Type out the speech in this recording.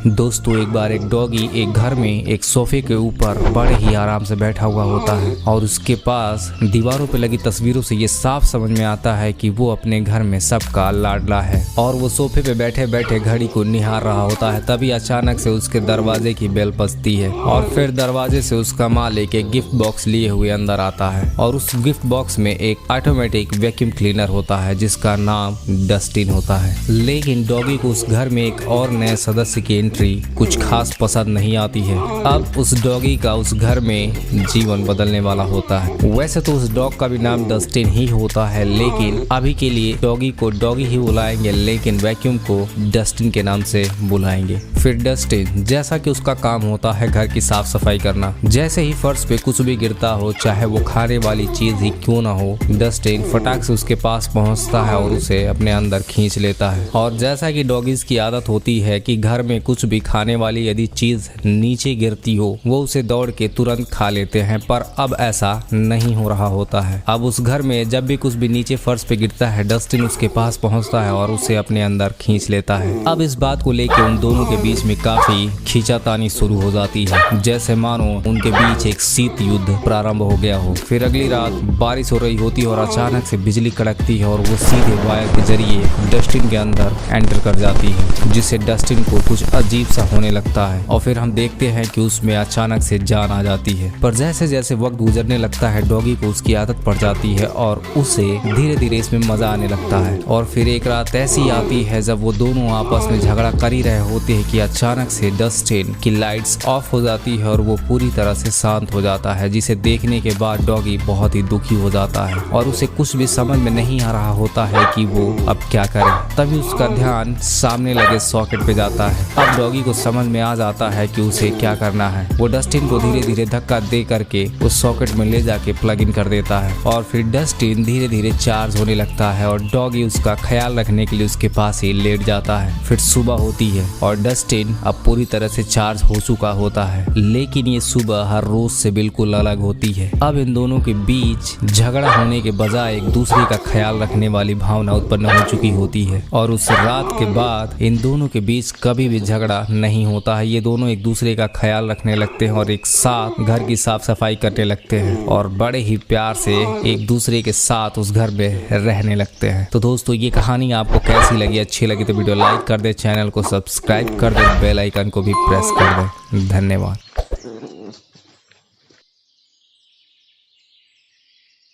दोस्तों एक बार एक डॉगी एक घर में एक सोफे के ऊपर बड़े ही आराम से बैठा हुआ होता है और उसके पास दीवारों पे लगी तस्वीरों से ये साफ समझ में आता है कि वो अपने घर में सबका लाडला है। और वो सोफे पे बैठे बैठे घड़ी को निहार रहा होता है। तभी अचानक से उसके दरवाजे की बेल बजती है और फिर दरवाजे से उसका मालिक एक गिफ्ट बॉक्स लिए हुए अंदर आता है और उस गिफ्ट बॉक्स में एक ऑटोमेटिक वैक्यूम क्लीनर होता है जिसका नाम डस्टिन होता है। लेकिन डॉगी को उस घर में एक और नए सदस्य की एंट्री कुछ खास पसंद नहीं आती है। अब उस डॉगी का उस घर में जीवन बदलने वाला होता है। वैसे तो उस डॉग का भी नाम डस्टिन ही होता है, लेकिन अभी के लिए डॉगी को डॉगी ही बुलाएंगे, लेकिन वैक्यूम को डस्टिन के नाम से बुलाएंगे। फिर डस्टिन जैसा कि उसका काम होता है घर की साफ सफाई करना। जैसे ही फर्श पे कुछ भी गिरता हो, चाहे वो खाने वाली चीज ही क्यों ना हो, डस्टिन फटाक से उसके पास पहुंचता है और उसे अपने अंदर खींच लेता है। और जैसा कि डॉगीज की आदत होती है कि घर में कुछ भी खाने वाली यदि चीज नीचे गिरती हो वो उसे दौड़ के तुरंत खा लेते हैं, पर अब ऐसा नहीं हो रहा होता है। अब उस घर में जब भी कुछ भी नीचे फर्श पे गिरता है, डस्टिन उसके पास पहुंचता है और उसे अपने अंदर खींच लेता है। अब इस बात को लेकर उन दोनों के बीच में काफी खींचातानी शुरू हो जाती है, जैसे मानो उनके बीच एक शीत युद्ध प्रारंभ हो गया हो। फिर अगली रात बारिश हो रही होती है और अचानक से बिजली कड़कती है और वो सीधे वायर के जरिए डस्टिन के अंदर एंटर कर जाती है, जिससे डस्टिन को कुछ अजीब सा होने लगता है। और फिर हम देखते हैं कि उसमें अचानक से जान आ जाती है। पर जैसे जैसे वक्त गुजरने लगता है, डॉगी को उसकी आदत पड़ जाती है और उसे धीरे धीरे इसमें मजा आने लगता है। और फिर एक रात ऐसी आती है जब वो दोनों आपस में झगड़ा कर ही रहे होते हैं कि अचानक से डस्टिन की लाइट्स ऑफ हो जाती है और वो पूरी तरह से शांत हो जाता है, जिसे देखने के बाद डॉगी बहुत ही दुखी हो जाता है और उसे कुछ भी समझ में नहीं आ रहा होता है कि वो अब क्या करे। तभी उसका ध्यान सामने लगे सॉकेट पे जाता है। अब डॉगी को समझ में आ जाता है कि उसे क्या करना है। वो डस्टिन को धीरे धीरे धक्का दे करके उस सॉकेट में ले जाके प्लग इन कर देता है और फिर डस्टिन धीरे धीरे चार्ज होने लगता है और डॉगी उसका ख्याल रखने के लिए उसके पास ही लेट जाता है। फिर सुबह होती है और डस्टिन अब पूरी तरह से चार्ज हो चुका होता है, लेकिन ये सुबह हर रोज से बिल्कुल अलग होती है। अब इन दोनों के बीच झगड़ा होने के बजाय एक दूसरे का ख्याल रखने वाली भावना उत्पन्न हो चुकी होती है और उस रात के बाद इन दोनों के बीच कभी भी झगड़ा नहीं होता है। ये दोनों एक दूसरे का ख्याल रखने लगते हैं और एक साथ घर की साफ सफाई करने लगते हैं और बड़े ही प्यार से एक दूसरे के साथ उस घर में रहने लगते हैं। तो दोस्तों ये कहानी आपको कैसी लगी? अच्छी लगी तो वीडियो लाइक कर दे, चैनल को सब्सक्राइब कर दे, बेल आइकन को भी प्रेस कर दे। धन्यवाद।